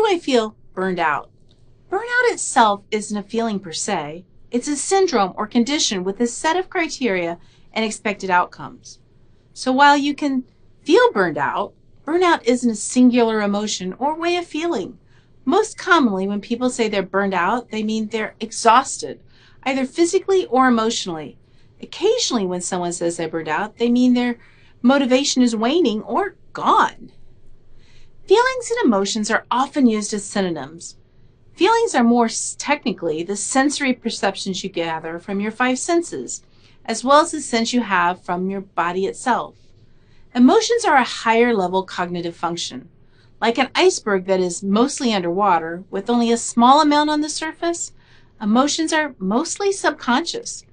I feel burned out? Burnout itself isn't a feeling per se. It's a syndrome or condition with a set of criteria and expected outcomes. So while you can feel burned out, burnout isn't a singular emotion or way of feeling. Most commonly, when people say they're burned out, they mean they're exhausted, either physically or emotionally. Occasionally, when someone says they're burned out, they mean their motivation is waning or gone. Feelings and emotions are often used as synonyms. Feelings are more technically the sensory perceptions you gather from your five senses, as well as the sense you have from your body itself. Emotions are a higher level cognitive function. Like an iceberg that is mostly underwater with only a small amount on the surface, emotions are mostly subconscious.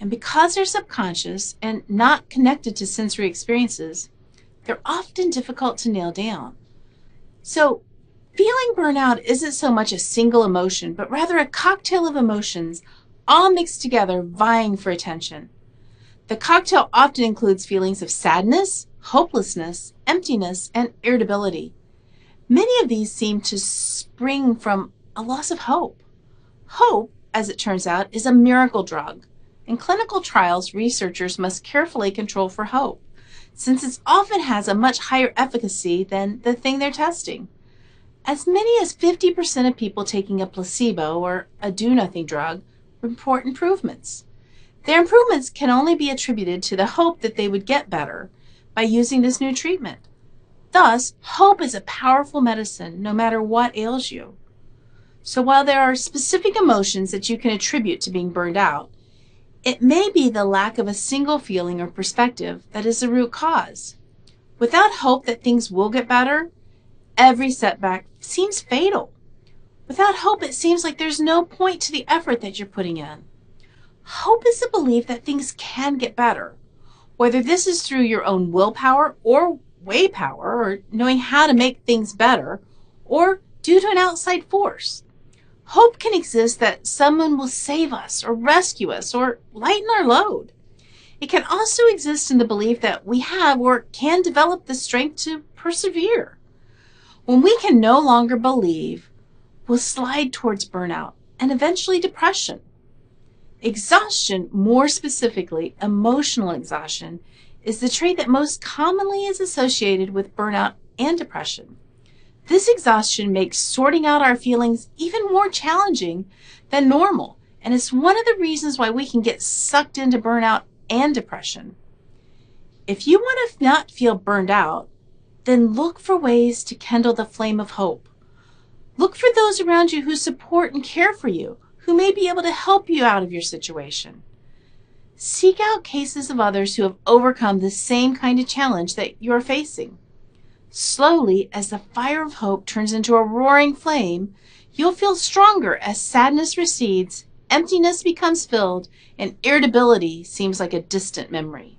And because they're subconscious and not connected to sensory experiences, they're often difficult to nail down. So, feeling burnout isn't so much a single emotion, but rather a cocktail of emotions, all mixed together, vying for attention. The cocktail often includes feelings of sadness, hopelessness, emptiness, and irritability. Many of these seem to spring from a loss of hope. Hope, as it turns out, is a miracle drug. In clinical trials, researchers must carefully control for hope, since it often has a much higher efficacy than the thing they're testing. As many as 50% of people taking a placebo or a do-nothing drug report improvements. Their improvements can only be attributed to the hope that they would get better by using this new treatment. Thus, hope is a powerful medicine no matter what ails you. So while there are specific emotions that you can attribute to being burned out, it may be the lack of a single feeling or perspective that is the root cause. Without hope that things will get better, every setback seems fatal. Without hope, it seems like there's no point to the effort that you're putting in. Hope is the belief that things can get better, whether this is through your own willpower or way power, or knowing how to make things better, or due to an outside force. Hope can exist that someone will save us or rescue us or lighten our load. It can also exist in the belief that we have or can develop the strength to persevere. When we can no longer believe, we'll slide towards burnout and eventually depression. Exhaustion, more specifically emotional exhaustion, is the trait that most commonly is associated with burnout and depression. This exhaustion makes sorting out our feelings even more challenging than normal, and it's one of the reasons why we can get sucked into burnout and depression. If you want to not feel burned out, then look for ways to kindle the flame of hope. Look for those around you who support and care for you, who may be able to help you out of your situation. Seek out cases of others who have overcome the same kind of challenge that you're facing. Slowly, as the fire of hope turns into a roaring flame, you'll feel stronger as sadness recedes, emptiness becomes filled, and irritability seems like a distant memory.